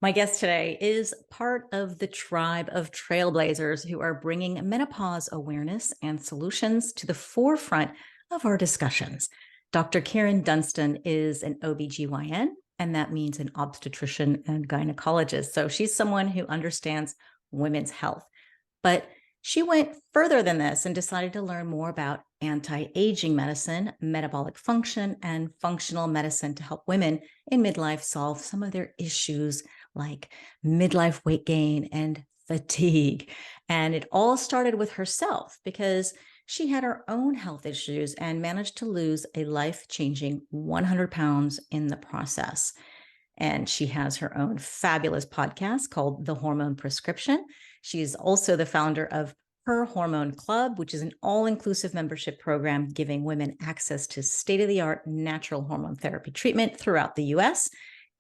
My guest today is part of the tribe of trailblazers who are bringing menopause awareness and solutions to the forefront of our discussions. Dr. Kyrin Dunstan is an OBGYN, and that means an obstetrician and gynecologist. So she's someone who understands women's health. But she went further than this and decided to learn more about anti-aging medicine, metabolic function, and functional medicine to help women in midlife solve some of their issues like midlife weight gain and fatigue. And it all started with herself because she had her own health issues and managed to lose a life-changing 100 pounds in the process. And she has her own fabulous podcast called The Hormone Prescription. She's also the founder of Her Hormone Club, which is an all-inclusive membership program giving women access to state-of-the-art natural hormone therapy treatment throughout the US,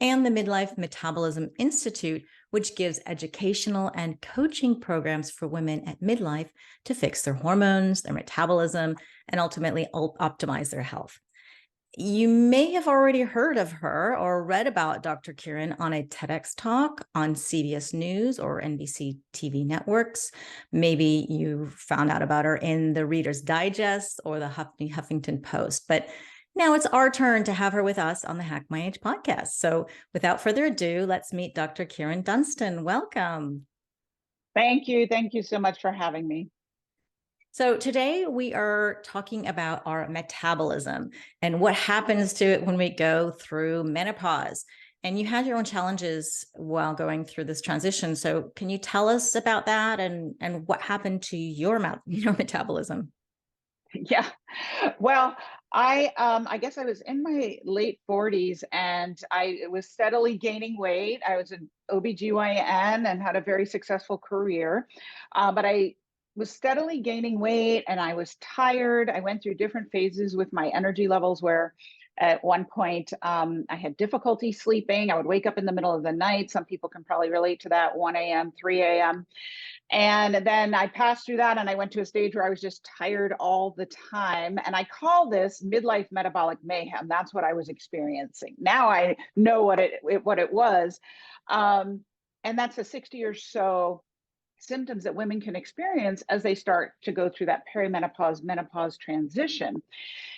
and the Midlife Metabolism Institute, which gives educational and coaching programs for women at midlife to fix their hormones, their metabolism, and ultimately optimize their health. You may have already heard of her or read about Dr. Kyrin on a TEDx talk on CBS News or NBC TV networks. Maybe you found out about her in the Reader's Digest or the Huffington Post. But now it's our turn to have her with us on the Hack My Age podcast. So without further ado, let's meet Dr. Kyrin Dunstan. Welcome. Thank you. Thank you so much for having me. So today we are talking about our metabolism and what happens to it when we go through menopause. And you had your own challenges while going through this transition. So can you tell us about that and what happened to your metabolism? Yeah. Well, I guess I was in my late 40s and I was steadily gaining weight. I was an OBGYN and had a very successful career. But I was steadily gaining weight and I was tired. I went through different phases with my energy levels where at one point I had difficulty sleeping. I would wake up in the middle of the night. Some people can probably relate to that, 1 a.m., 3 a.m. And then I passed through that and I went to a stage where I was just tired all the time. And I call this midlife metabolic mayhem. That's what I was experiencing. Now I know what it was. And that's a 60 or so symptoms that women can experience as they start to go through that perimenopause menopause transition.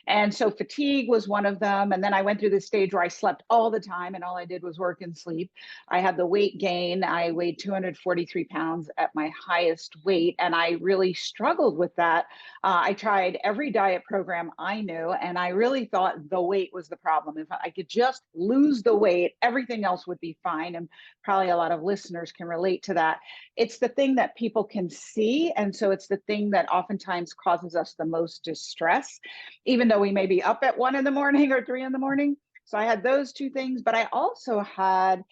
And so fatigue was one of them. And then I went through this stage where I slept all the time and all I did was work and sleep. I had the weight gain. I weighed 243 pounds at my highest weight. And I really struggled with that. I tried every diet program I knew, and I really thought the weight was the problem. If I could just lose the weight, everything else would be fine. And probably a lot of listeners can relate to that. It's the thing that people can see. And so it's the thing that oftentimes causes us the most distress, even though we may be up at 1 in the morning or 3 in the morning. So I had those two things, but I also had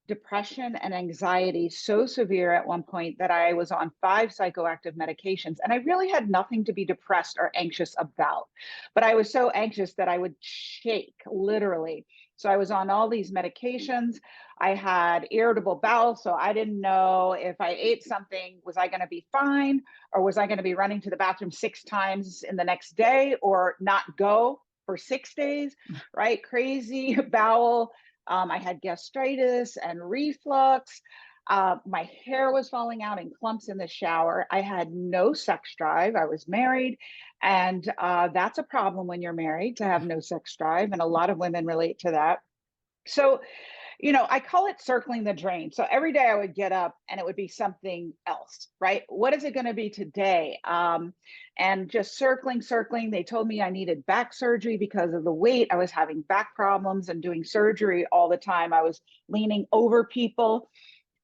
depression and anxiety so severe at one point that I was on 5 psychoactive medications. And I really had nothing to be depressed or anxious about. But I was so anxious that I would shake, literally. So I was on all these medications. I had irritable bowel. So I didn't know if I ate something, was I going to be fine? Or was I going to be running to the bathroom 6 times in the next day or not go for 6 days, right? Crazy bowel. I had gastritis and reflux. My hair was falling out in clumps in the shower. I had no sex drive. I was married. And that's a problem when you're married to have no sex drive. And a lot of women relate to that. So, I call it circling the drain. So every day I would get up and it would be something else, right? What is it going to be today? And just circling. They told me I needed back surgery because of the weight. I was having back problems and doing surgery all the time. I was leaning over people.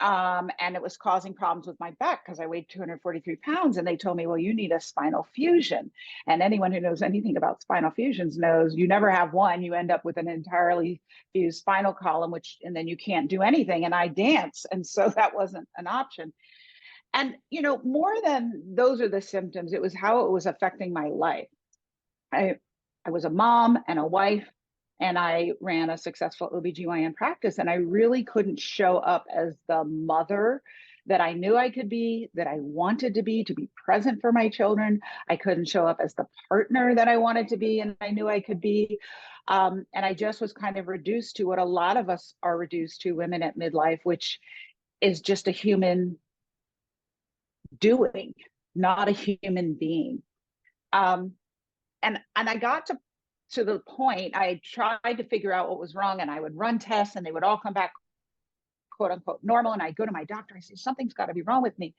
And it was causing problems with my back because I weighed 243 pounds. And they told me, well, you need a spinal fusion. And anyone who knows anything about spinal fusions knows you never have one. You end up with an entirely fused spinal column, and then you can't do anything. And I dance. And so that wasn't an option. And, more than those are the symptoms, it was how it was affecting my life. I was a mom and a wife, and I ran a successful OBGYN practice, and I really couldn't show up as the mother that I knew I could be, that I wanted to be present for my children. I couldn't show up as the partner that I wanted to be and I knew I could be. And I just was kind of reduced to what a lot of us are reduced to, women at midlife, which is just a human doing, not a human being. And I got to the point, I tried to figure out what was wrong, and I would run tests and they would all come back quote unquote normal. And I go to my doctor, I say, something's got to be wrong with me.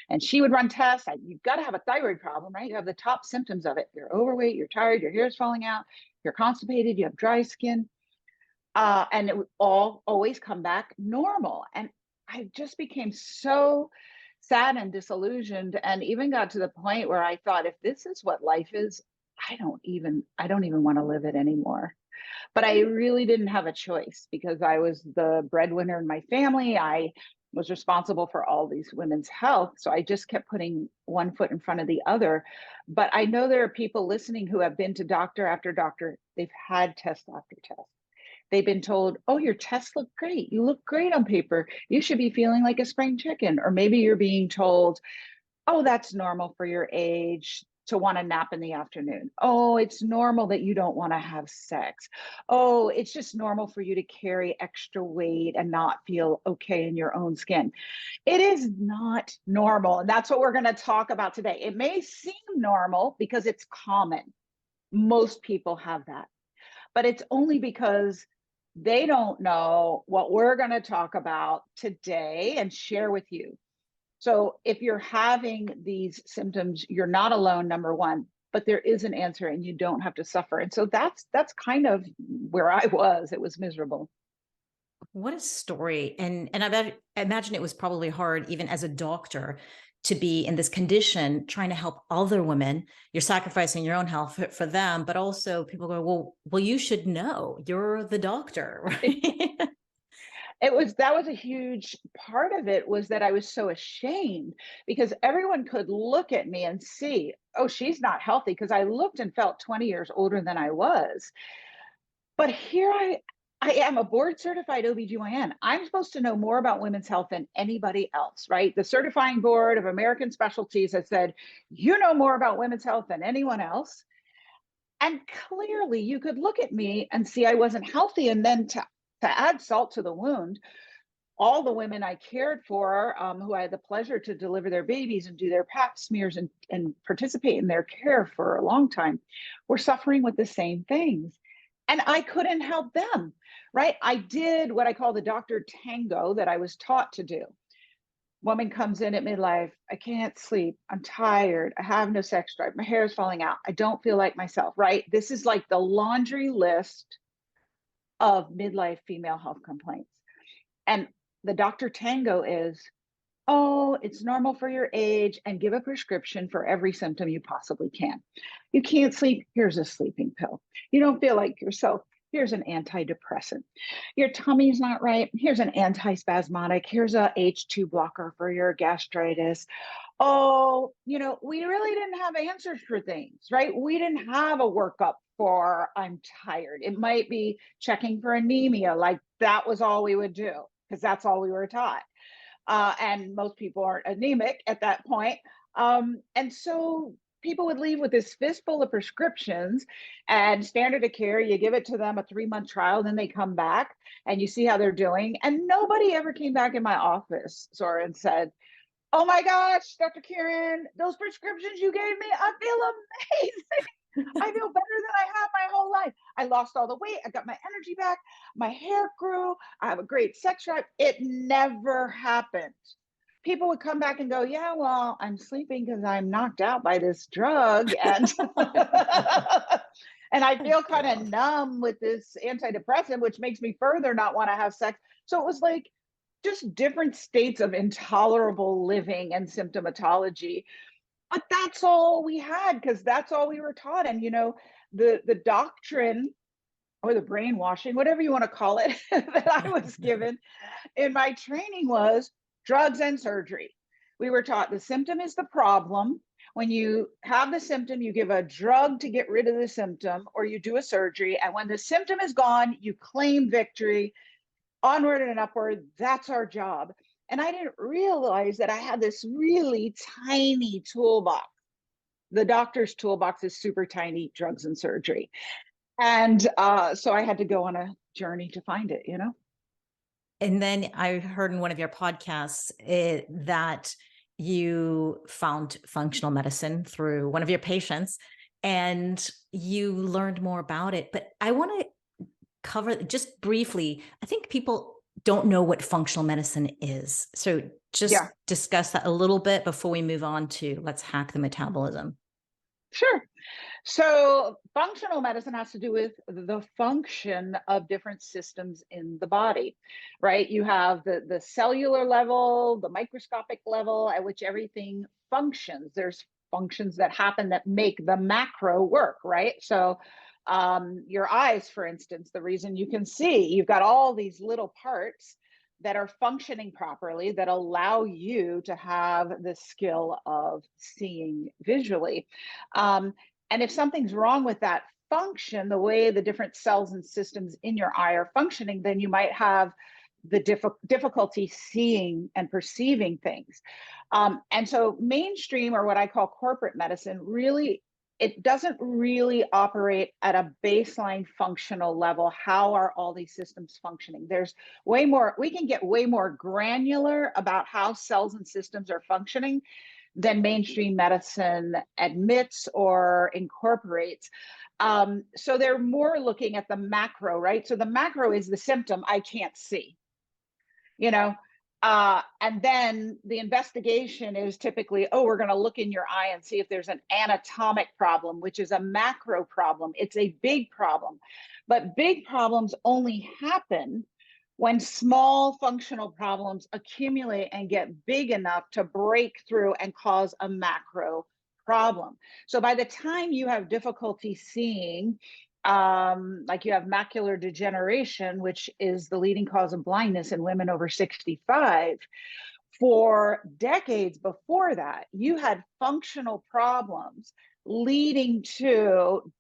And she would run tests. You've got to have a thyroid problem, right? You have the top symptoms of it. You're overweight, you're tired, your hair's falling out, you're constipated, you have dry skin. And it would always come back normal. And I just became so sad and disillusioned, and even got to the point where I thought, if this is what life is, I don't even want to live it anymore. But I really didn't have a choice because I was the breadwinner in my family. I was responsible for all these women's health. So I just kept putting one foot in front of the other. But I know there are people listening who have been to doctor after doctor. They've had test after test. They've been told, oh, your tests look great. You look great on paper. You should be feeling like a spring chicken. Or maybe you're being told, oh, that's normal for your age to want to nap in the afternoon. Oh, it's normal that you don't want to have sex. Oh, it's just normal for you to carry extra weight and not feel okay in your own skin. It is not normal. And that's what we're going to talk about today. It may seem normal because it's common. Most people have that, but it's only because they don't know what we're going to talk about today and share with you. So if you're having these symptoms, you're not alone, number one, but there is an answer and you don't have to suffer. And so that's kind of where I was. It was miserable. What a story. And I imagine it was probably hard, even as a doctor, to be in this condition, trying to help other women. You're sacrificing your own health for them, but also people go, well, you should know, you're the doctor, right? That was a huge part of it, was that I was so ashamed because everyone could look at me and see, oh, she's not healthy, because I looked and felt 20 years older than I was. But here I am a board certified OBGYN. I'm supposed to know more about women's health than anybody else, right? The certifying board of American specialties has said, you know more about women's health than anyone else. And clearly you could look at me and see I wasn't healthy. And then to add salt to the wound, all the women I cared for, who I had the pleasure to deliver their babies and do their pap smears and participate in their care for a long time, were suffering with the same things. And I couldn't help them, right? I did what I call the Doctor Tango that I was taught to do. Woman comes in at midlife, I can't sleep, I'm tired, I have no sex drive, my hair is falling out, I don't feel like myself, right? This is like the laundry list of midlife female health complaints. And the Dr. Tango is, oh, it's normal for your age, and give a prescription for every symptom you possibly can. You can't sleep, here's a sleeping pill. You don't feel like yourself, here's an antidepressant. Your tummy's not right, here's an antispasmodic, here's a H2 blocker for your gastritis. Oh, we really didn't have answers for things, right? We didn't have a workup for I'm tired. It might be checking for anemia, like that was all we would do because that's all we were taught. And most people aren't anemic at that point. And so people would leave with this fistful of prescriptions, and standard of care, you give it to them a 3-month trial, then they come back and you see how they're doing. And nobody ever came back in my office, Zora, and said, oh my gosh, Dr. Kyrin, those prescriptions you gave me, I feel amazing. I feel better than I have my whole life. I lost all the weight. I got my energy back. My hair grew. I have a great sex drive. It never happened. People would come back and go, yeah, well, I'm sleeping because I'm knocked out by this drug. And and I feel kind of numb with this antidepressant, which makes me further not want to have sex. So it was like just different states of intolerable living and symptomatology. But that's all we had because that's all we were taught. And, the doctrine or the brainwashing, whatever you want to call it, that I was given in my training was drugs and surgery. We were taught the symptom is the problem. When you have the symptom, you give a drug to get rid of the symptom, or you do a surgery. And when the symptom is gone, you claim victory. Onward and upward, that's our job. And I didn't realize that I had this really tiny toolbox. The doctor's toolbox is super tiny, drugs and surgery. And so I had to go on a journey to find it, you know? And then I heard in one of your podcasts that you found functional medicine through one of your patients and you learned more about it. But I want to cover just briefly. I think people don't know what functional medicine is. So just Yeah, discuss that a little bit before we move on to let's hack the metabolism. sure. So functional medicine has to do with the function of different systems in the body, right? You have the cellular level, the microscopic level at which everything functions. There's functions that happen that make the macro work, right? So your eyes, for instance, the reason you can see, you've got all these little parts that are functioning properly that allow you to have the skill of seeing visually. Um, and if something's wrong with that function, the way the different cells and systems in your eye are functioning, then you might have the difficulty seeing and perceiving things. And so mainstream, or what I call corporate medicine, really, it doesn't really operate at a baseline functional level. How are all these systems functioning? There's way more, we can get way more granular about how cells and systems are functioning than mainstream medicine admits or incorporates. So they're more looking at the macro, right? So the macro is the symptom I can't see, you know. And then the investigation is typically, oh, we're going to look in your eye and see if there's an anatomic problem, which is a macro problem. It's a big problem. But big problems only happen when small functional problems accumulate and get big enough to break through and cause a macro problem. So by the time you have difficulty seeing, like you have macular degeneration, which is the leading cause of blindness in women over 65, for decades before that, you had functional problems leading to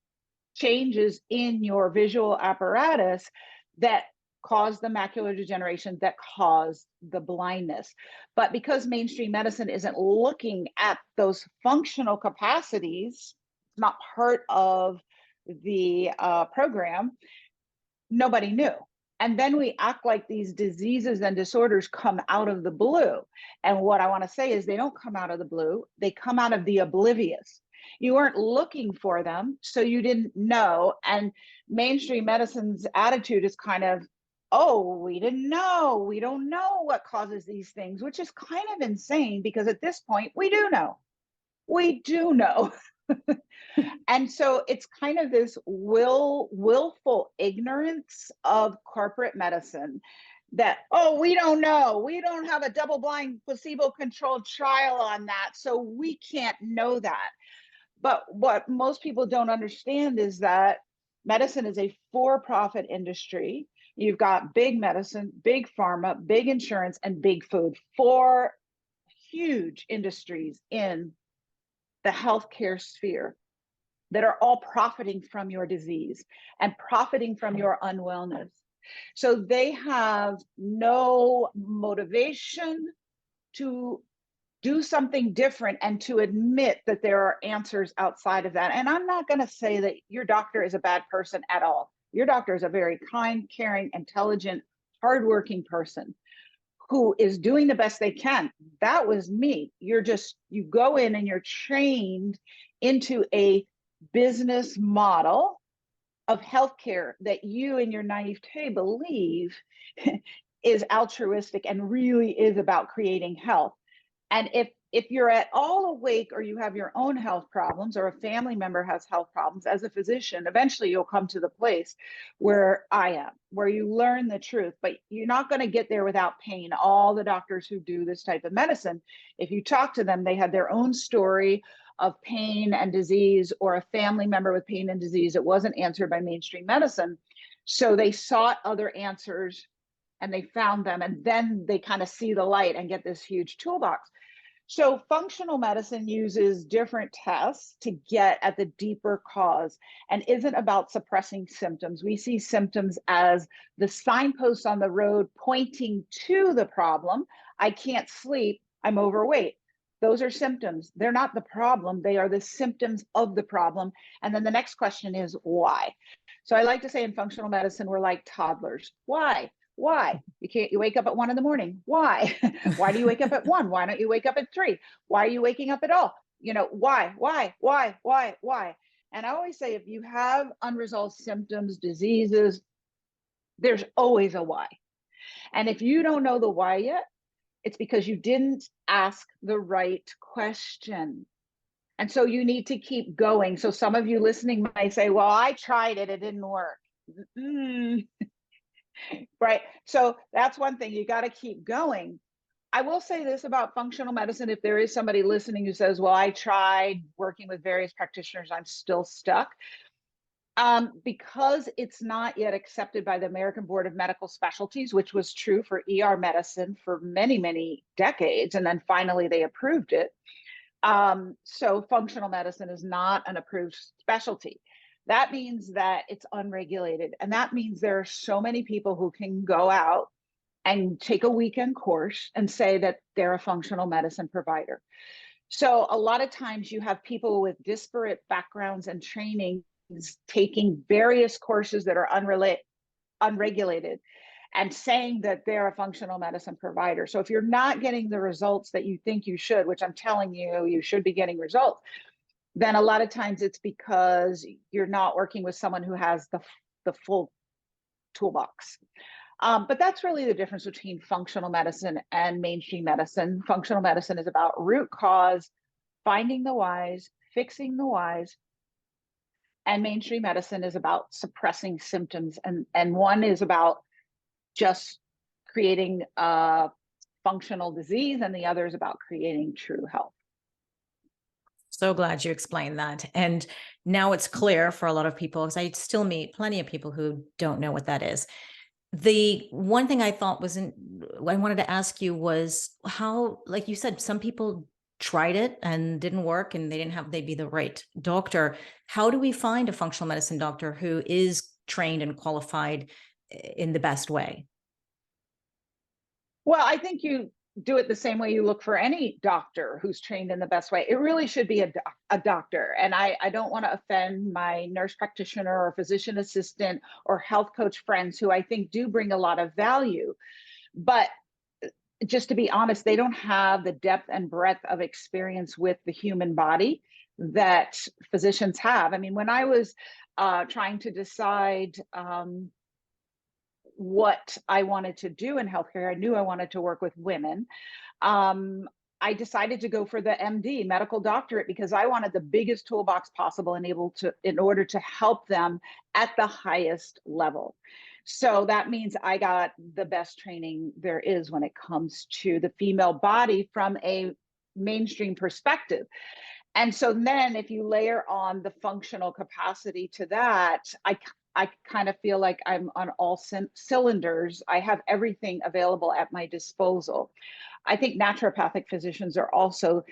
changes in your visual apparatus that cause the macular degeneration, that cause the blindness. But because mainstream medicine isn't looking at those functional capacities, it's not part of the program, nobody knew. And then we act like these diseases and disorders come out of the blue. And what I want to say is they don't come out of the blue, they come out of the oblivious. You weren't looking for them, so you didn't know. And mainstream medicine's attitude is kind of, oh, we didn't know. We don't know what causes these things, which is kind of insane because at this point, we do know. We do know. And so it's kind of this willful ignorance of corporate medicine that, oh, we don't know. We don't have a double blind placebo controlled trial on that. So we can't know that. But what most people don't understand is that medicine is a for-profit industry. You've got big medicine, big pharma, big insurance, and big food. Four huge industries in the healthcare sphere that are all profiting from your disease and profiting from your unwellness. So they have no motivation to do something different and to admit that there are answers outside of that. And I'm not going to say that your doctor is a bad person at all. Your doctor is a very kind, caring, intelligent, hardworking person who is doing the best they can. That was me. You go in and you're trained into a business model of healthcare that you in your naivete believe is altruistic and really is about creating health. And if you're at all awake or you have your own health problems or a family member has health problems, as a physician, eventually you'll come to the place where I am, where you learn the truth, but you're not going to get there without pain. All the doctors who do this type of medicine, if you talk to them, they had their own story of pain and disease, or a family member with pain and disease that wasn't answered by mainstream medicine. So they sought other answers and they found them, and then they kind of see the light and get this huge toolbox. So functional medicine uses different tests to get at the deeper cause and isn't about suppressing symptoms. We see symptoms as the signposts on the road pointing to the problem. I can't sleep, I'm overweight. Those are symptoms. They're not the problem, they are the symptoms of the problem. And then the next question is why? So I like to say in functional medicine, we're like toddlers. Why? Why? You wake up at 1 a.m. Why? Why do you wake up at 1? Why don't you wake up at 3? Why are you waking up at all? Why? And I always say, if you have unresolved symptoms, diseases, there's always a why. And if you don't know the why yet, it's because you didn't ask the right question. And so you need to keep going. So some of you listening might say, well, I tried it, it didn't work. Right. So that's one thing, you got to keep going. I will say this about functional medicine. If there is somebody listening who says, well, I tried working with various practitioners, I'm still stuck. Because it's not yet accepted by the American Board of Medical Specialties, which was true for ER medicine for many, many decades. And then finally they approved it. So functional medicine is not an approved specialty. That means that it's unregulated. And that means there are so many people who can go out and take a weekend course and say that they're a functional medicine provider. So a lot of times you have people with disparate backgrounds and trainings taking various courses that are unregulated and saying that they're a functional medicine provider. So if you're not getting the results that you think you should, which I'm telling you, you should be getting results, then a lot of times it's because you're not working with someone who has the full toolbox. But that's really the difference between functional medicine and mainstream medicine. Functional medicine is about root cause, finding the whys, fixing the whys, and mainstream medicine is about suppressing symptoms. And one is about just creating a functional disease, and the other is about creating true health. So glad you explained that. And now it's clear for a lot of people, because I still meet plenty of people who don't know what that is. The one thing I thought I wanted to ask you was how, like you said, some people tried it and didn't work and they'd be the right doctor. How do we find a functional medicine doctor who is trained and qualified in the best way? Well, I think you do it the same way you look for any doctor who's trained in the best way. It really should be a doctor. And I don't want to offend my nurse practitioner or physician assistant or health coach friends who I think do bring a lot of value. But just to be honest, they don't have the depth and breadth of experience with the human body that physicians have. I mean, when I was trying to decide what I wanted to do in healthcare, I knew I wanted to work with women. I decided to go for the MD, medical doctorate, because I wanted the biggest toolbox possible and in order to help them at the highest level. So that means I got the best training there is when it comes to the female body from a mainstream perspective. And so then if you layer on the functional capacity to that, I kind of feel like I'm on all cylinders. I have everything available at my disposal. I think naturopathic physicians are also,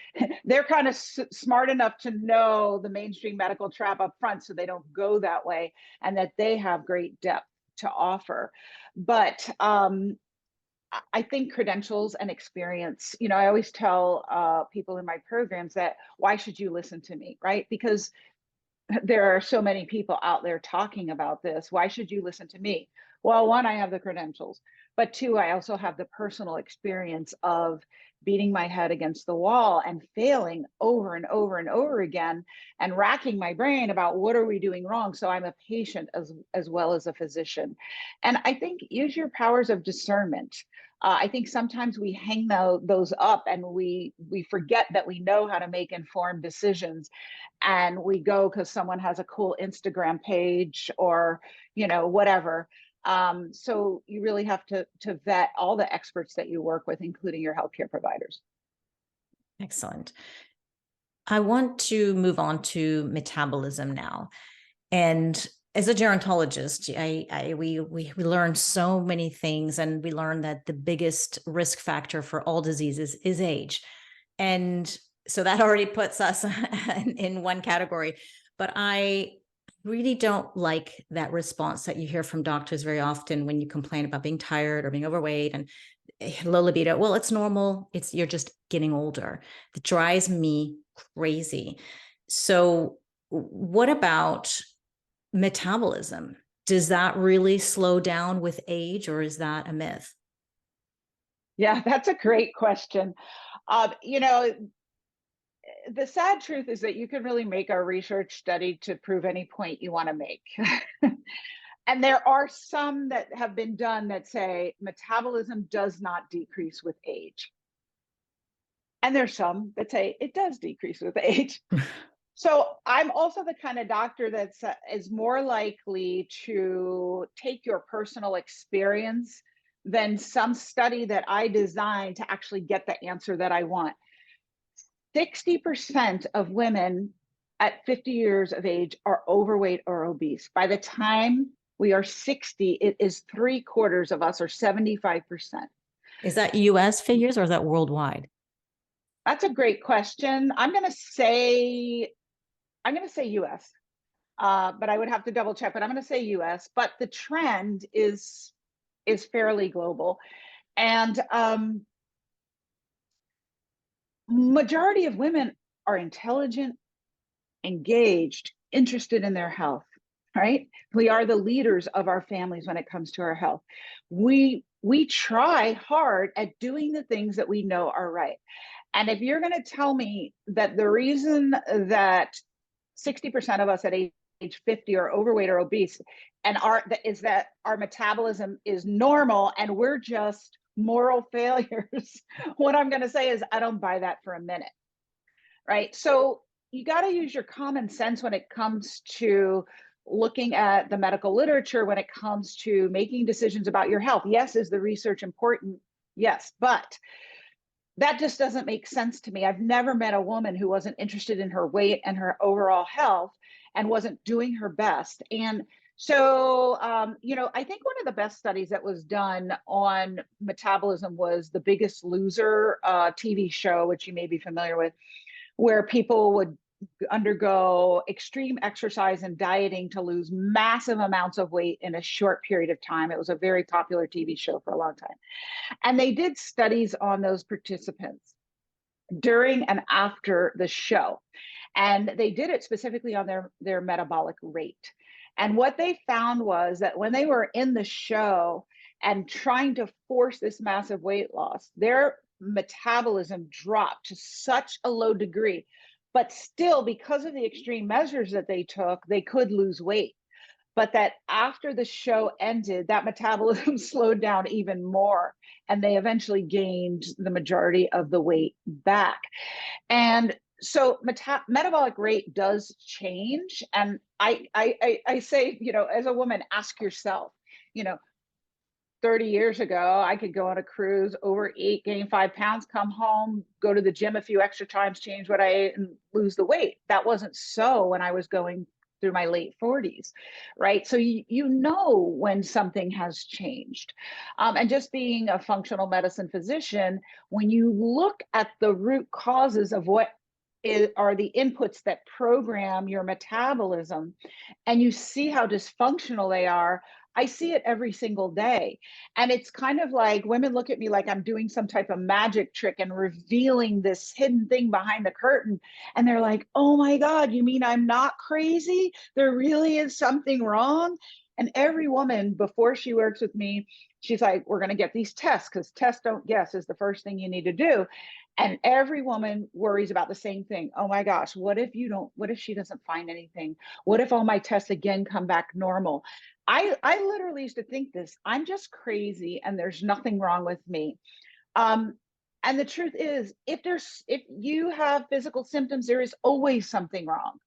they're kind of smart enough to know the mainstream medical trap up front so they don't go that way, and that they have great depth to offer. But I think credentials and experience, I always tell people in my programs that, why should you listen to me, right? Because there are so many people out there talking about this. Why should you listen to me? Well, one, I have the credentials, but two, I also have the personal experience of beating my head against the wall and failing over and over and over again and racking my brain about what are we doing wrong. So I'm a patient as well as a physician. And I think use your powers of discernment. I think sometimes we hang those up and we forget that we know how to make informed decisions, and we go because someone has a cool Instagram page or whatever. So you really have to vet all the experts that you work with, including your healthcare providers. Excellent. I want to move on to metabolism now. And as a gerontologist, we learn so many things, and we learn that the biggest risk factor for all diseases is age. And so that already puts us in one category. But I really don't like that response that you hear from doctors very often when you complain about being tired or being overweight and low libido. Well, it's normal. You're just getting older. It drives me crazy. So what about metabolism? Does that really slow down with age, or is that a myth? Yeah, that's a great question. You know, the sad truth is that you can really make a research study to prove any point you want to make. And there are some that have been done that say metabolism does not decrease with age. And there's some that say it does decrease with age. So I'm also the kind of doctor that is more likely to take your personal experience than some study that I designed to actually get the answer that I want. 60% of women at 50 years of age are overweight or obese. By the time we are 60, it is 3/4 of us, or 75%. Is that US figures or is that worldwide? That's a great question. I'm going to say US, but I would have to double check. But I'm going to say US. But the trend is fairly global, and majority of women are intelligent, engaged, interested in their health. Right? We are the leaders of our families when it comes to our health. We try hard at doing the things that we know are right. And if you're going to tell me that the reason that 60% of us at age 50 are overweight or obese and is that our metabolism is normal and we're just moral failures, what I'm going to say is I don't buy that for a minute. Right? So you got to use your common sense when it comes to looking at the medical literature, when it comes to making decisions about your health. Yes, is the research important? Yes, but that just doesn't make sense to me. I've never met a woman who wasn't interested in her weight and her overall health and wasn't doing her best. And so, I think one of the best studies that was done on metabolism was The Biggest Loser TV show, which you may be familiar with, where people would undergo extreme exercise and dieting to lose massive amounts of weight in a short period of time. It was a very popular TV show for a long time. And they did studies on those participants during and after the show. And they did it specifically on their metabolic rate. And what they found was that when they were in the show and trying to force this massive weight loss, their metabolism dropped to such a low degree. But still, because of the extreme measures that they took, they could lose weight. But that after the show ended, that metabolism slowed down even more. And they eventually gained the majority of the weight back. And so metabolic rate does change. And I say, as a woman, ask yourself, 30 years ago, I could go on a cruise, overeat, gain 5 pounds, come home, go to the gym a few extra times, change what I ate, and lose the weight. That wasn't so when I was going through my late 40s, right? So you know when something has changed. And just being a functional medicine physician, when you look at the root causes of what are the inputs that program your metabolism, and you see how dysfunctional they are, I see it every single day. And it's kind of like women look at me like I'm doing some type of magic trick and revealing this hidden thing behind the curtain. And they're like, oh my God, you mean I'm not crazy? There really is something wrong. And every woman, before she works with me, she's like, we're going to get these tests, because test don't guess is the first thing you need to do. And every woman worries about the same thing. Oh my gosh, what if she doesn't find anything? What if all my tests again come back normal? I literally used to think this, I'm just crazy and there's nothing wrong with me. And the truth is, if you have physical symptoms, there is always something wrong.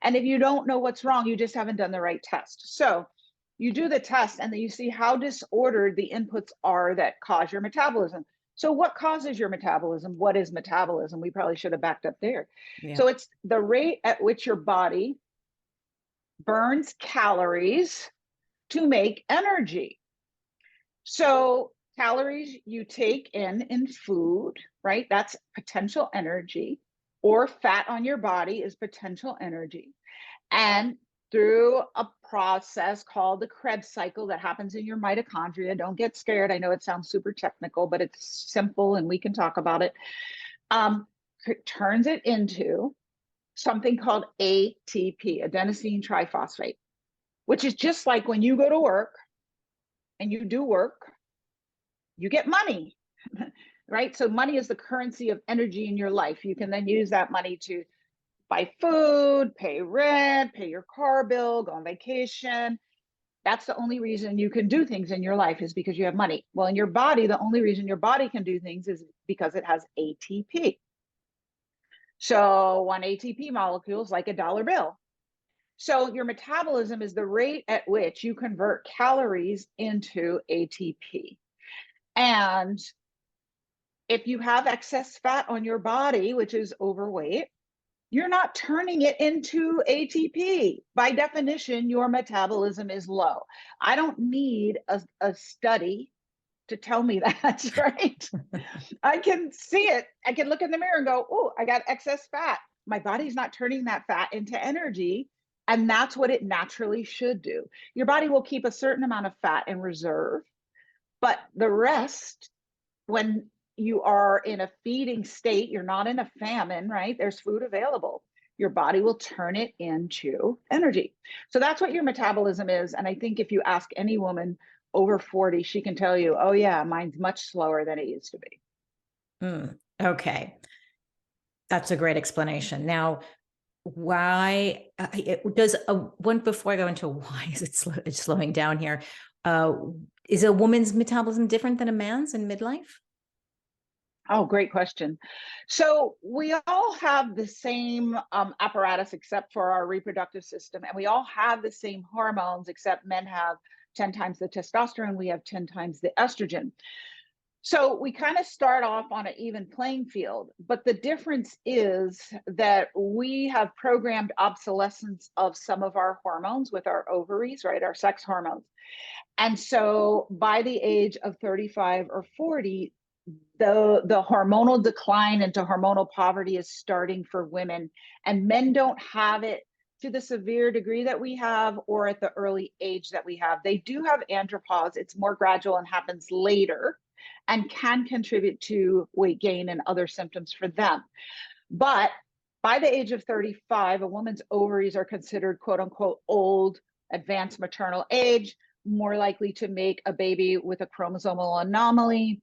And if you don't know what's wrong, you just haven't done the right test. So you do the test and then you see how disordered the inputs are that cause your metabolism. So what causes your metabolism? What is metabolism? We probably should have backed up there. Yeah. So it's the rate at which your body burns calories to make energy. So calories you take in food, right? That's potential energy, or fat on your body is potential energy. And through a process called the Krebs cycle that happens in your mitochondria. Don't get scared. I know it sounds super technical, but it's simple and we can talk about it. Turns it into something called ATP, adenosine triphosphate, which is just like when you go to work and you do work, you get money, right? So money is the currency of energy in your life. You can then use that money to buy food, pay rent, pay your car bill, go on vacation. That's the only reason you can do things in your life, is because you have money. Well, in your body, the only reason your body can do things is because it has ATP. So one ATP molecule is like a dollar bill. So your metabolism is the rate at which you convert calories into ATP. And if you have excess fat on your body, which is overweight, you're not turning it into ATP. By definition, your metabolism is low. I don't need a study to tell me that, right? I can see it. I can look in the mirror and go, oh, I got excess fat. My body's not turning that fat into energy. And that's what it naturally should do. Your body will keep a certain amount of fat in reserve, but the rest, when you are in a feeding state, you're not in a famine, right? There's food available. Your body will turn it into energy. So that's what your metabolism is. And I think if you ask any woman over 40, she can tell you, oh yeah, mine's much slower than it used to be. Okay. That's a great explanation. Now, why does one, before I go into why is it it's slowing down here, is a woman's metabolism different than a man's in midlife? Oh, great question. So we all have the same apparatus except for our reproductive system, and we all have the same hormones, except men have 10 times the testosterone, we have 10 times the estrogen. So we kind of start off on an even playing field, but the difference is that we have programmed obsolescence of some of our hormones with our ovaries, right? Our sex hormones. And so by the age of 35 or 40, the hormonal decline into hormonal poverty is starting for women, and men don't have it to the severe degree that we have or at the early age that we have. They do have andropause. It's more gradual and happens later and can contribute to weight gain and other symptoms for them. But by the age of 35, a woman's ovaries are considered quote unquote old, advanced maternal age, more likely to make a baby with a chromosomal anomaly.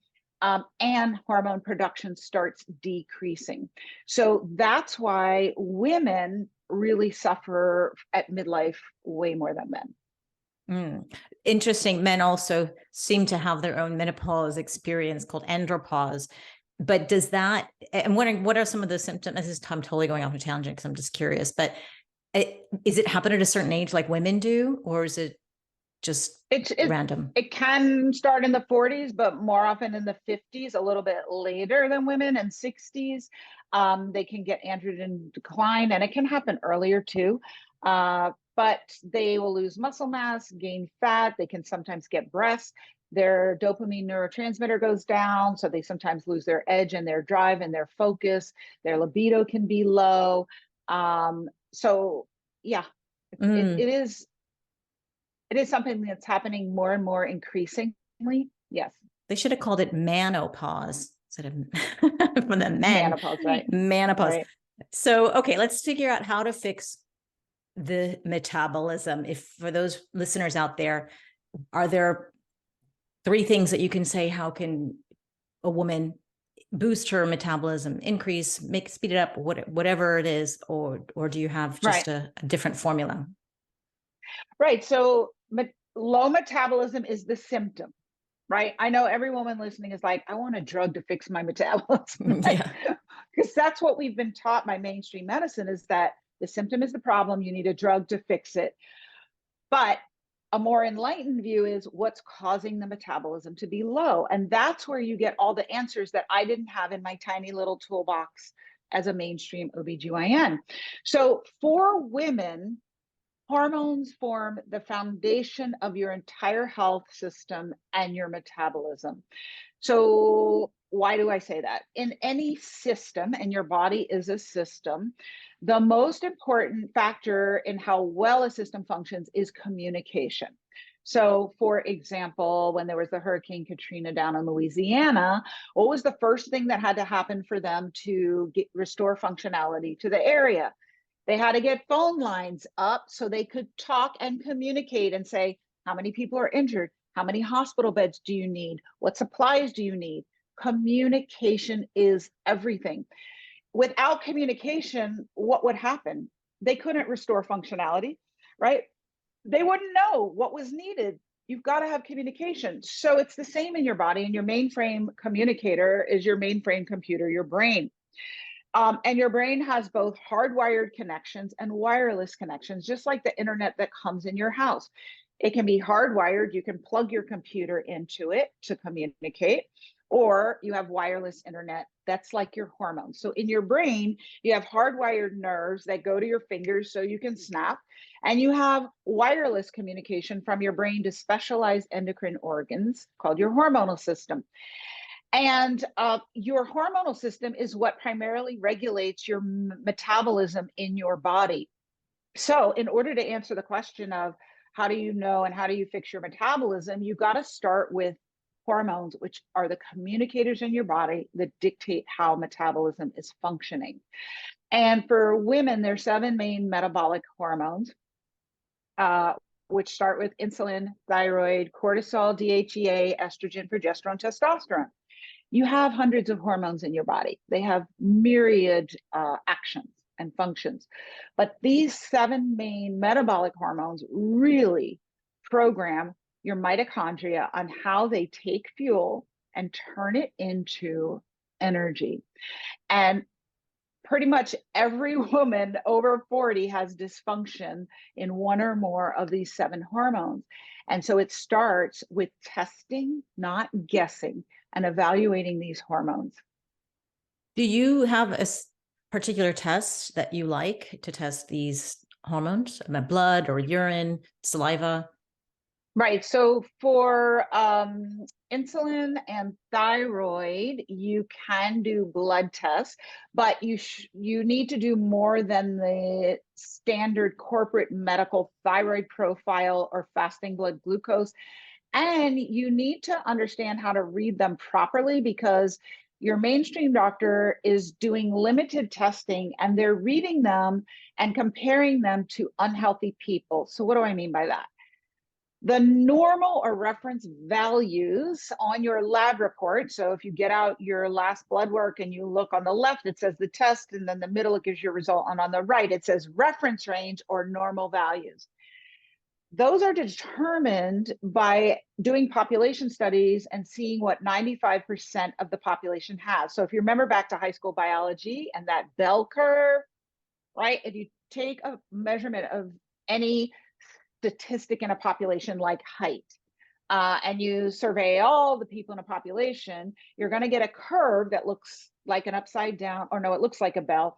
And hormone production starts decreasing. So that's why women really suffer at midlife way more than men. Interesting. Men also seem to have their own menopause experience called andropause. But does that, I'm wondering, what are some of the symptoms? I'm totally going off a tangent because I'm just curious, but is it happen at a certain age like women do, or is it just random? It can start in the 40s, but more often in the 50s, a little bit later than women, and 60s. They can get androgen decline, and it can happen earlier too. But they will lose muscle mass, gain fat. They can sometimes get breasts. Their dopamine neurotransmitter goes down, so they sometimes lose their edge and their drive and their focus. Their libido can be low. So yeah, it is something that's happening more and more increasingly. Yes. They should have called it menopause instead of for the men. Menopause, right? Menopause. Right. So, okay, let's figure out how to fix the metabolism. If for those listeners out there, are there 3 things that you can say? How can a woman boost her metabolism, increase, speed it up, whatever it is, or do you have just a different formula? Right. So low metabolism is the symptom, right? I know every woman listening is like, I want a drug to fix my metabolism. Right? Yeah. Because that's what we've been taught by mainstream medicine, is that the symptom is the problem. You need a drug to fix it. But a more enlightened view is what's causing the metabolism to be low. And that's where you get all the answers that I didn't have in my tiny little toolbox as a mainstream OBGYN. So for women, Hormones form the foundation of your entire health system and your metabolism. So, why do I say that? In any system, and your body is a system, the most important factor in how well a system functions is communication. So, for example, when there was the Hurricane Katrina down in Louisiana, what was the first thing that had to happen for them to restore functionality to the area? They had to get phone lines up so they could talk and communicate and say, how many people are injured? How many hospital beds do you need? What supplies do you need? Communication is everything. Without communication, what would happen? They couldn't restore functionality, right? They wouldn't know what was needed. You've got to have communication. So it's the same in your body, and your mainframe communicator is your mainframe computer, your brain. And your brain has both hardwired connections and wireless connections, just like the internet that comes in your house. It can be hardwired. You can plug your computer into it to communicate, or you have wireless internet. That's like your hormones. So in your brain, you have hardwired nerves that go to your fingers so you can snap, and you have wireless communication from your brain to specialized endocrine organs called your hormonal system. And your hormonal system is what primarily regulates your metabolism in your body. So, in order to answer the question of how do you know and how do you fix your metabolism, you got to start with hormones, which are the communicators in your body that dictate how metabolism is functioning. And for women, there's 7 main metabolic hormones, uh, which start with insulin, thyroid, cortisol, DHEA, estrogen, progesterone, testosterone. You have hundreds of hormones in your body. They have myriad actions and functions. But these 7 main metabolic hormones really program your mitochondria on how they take fuel and turn it into energy. And pretty much every woman over 40 has dysfunction in one or more of these 7 hormones. And so it starts with testing, not guessing, and evaluating these hormones. Do you have a particular test that you like to test these hormones? Blood or urine, saliva? Right. So for insulin and thyroid, you can do blood tests, but you need to do more than the standard corporate medical thyroid profile or fasting blood glucose. And you need to understand how to read them properly, because your mainstream doctor is doing limited testing and they're reading them and comparing them to unhealthy people. So what do I mean by that? The normal or reference values on your lab report. So if you get out your last blood work and you look on the left, it says the test, and then the middle, it gives your result. And on the right, it says reference range or normal values. Those are determined by doing population studies and seeing what 95% of the population has. So if you remember back to high school biology and that bell curve, right? If you take a measurement of any statistic in a population like height, and you survey all the people in a population, you're going to get a curve that looks like an upside down, or no, it looks like a bell.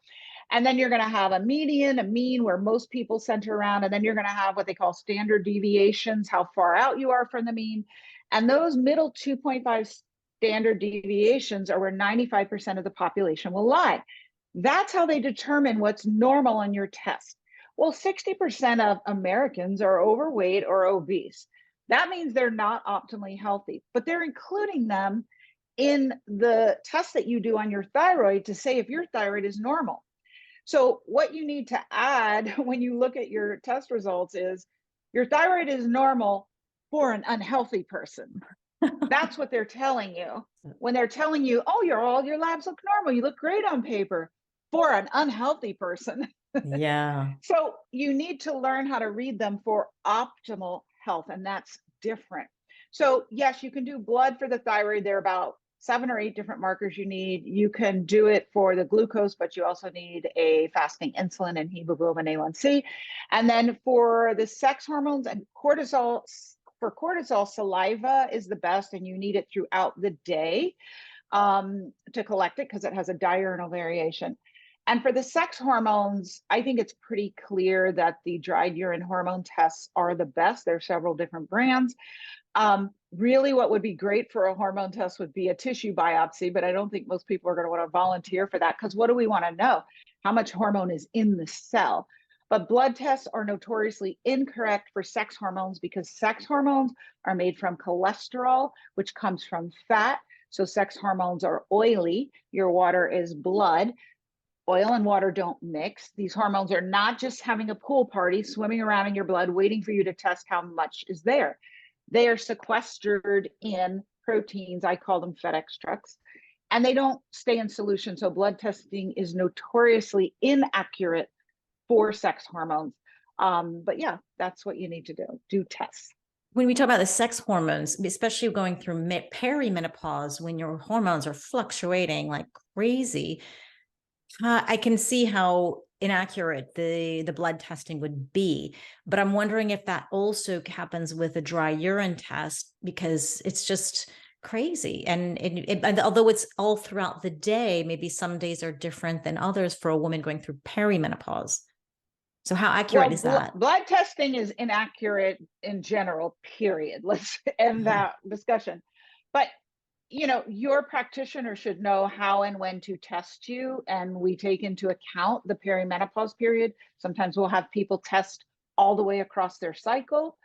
And then you're going to have a median, a mean, where most people center around. And then you're going to have what they call standard deviations, how far out you are from the mean. And those middle 2.5 standard deviations are where 95% of the population will lie. That's how they determine what's normal on your test. Well, 60% of Americans are overweight or obese. That means they're not optimally healthy, but they're including them in the test that you do on your thyroid to say if your thyroid is normal. So what you need to add when you look at your test results is your thyroid is normal for an unhealthy person. That's what they're telling you. When they're telling you, oh, all your labs look normal, you look great on paper, for an unhealthy person. Yeah. So you need to learn how to read them for optimal health, and that's different. So yes, you can do blood for the thyroid. There are about 7 or 8 different markers you need. You can do it for the glucose, but you also need a fasting insulin and hemoglobin A1C. And then for the sex hormones and cortisol, for cortisol, saliva is the best, and you need it throughout the day to collect it because it has a diurnal variation. And for the sex hormones, I think it's pretty clear that the dried urine hormone tests are the best. There are several different brands. Really, what would be great for a hormone test would be a tissue biopsy, but I don't think most people are going to want to volunteer for that, because what do we want to know? How much hormone is in the cell? But blood tests are notoriously incorrect for sex hormones because sex hormones are made from cholesterol, which comes from fat. So sex hormones are oily. Your water is blood. Oil and water don't mix. These hormones are not just having a pool party, swimming around in your blood, waiting for you to test how much is there. They are sequestered in proteins. I call them fat extracts, and they don't stay in solution. So blood testing is notoriously inaccurate for sex hormones. But yeah, that's what you need to do tests. When we talk about the sex hormones, especially going through perimenopause, when your hormones are fluctuating like crazy, I can see how inaccurate the blood testing would be. But I'm wondering if that also happens with a dry urine test, because it's just crazy. And although it's all throughout the day, maybe some days are different than others for a woman going through perimenopause. So how accurate is that? Blood testing is inaccurate in general, period. Let's end that discussion. But your practitioner should know how and when to test you. And we take into account the perimenopause period. Sometimes we'll have people test all the way across their cycle.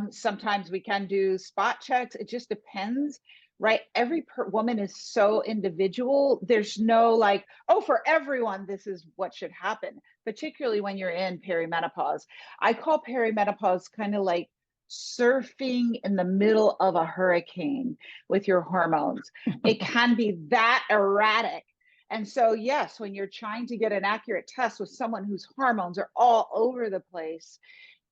Sometimes we can do spot checks. It just depends, right? Every woman is so individual. There's no like, oh, for everyone, this is what should happen, particularly when you're in perimenopause. I call perimenopause kind of like surfing in the middle of a hurricane with your hormones. It can be that erratic. And so, yes, when you're trying to get an accurate test with someone whose hormones are all over the place,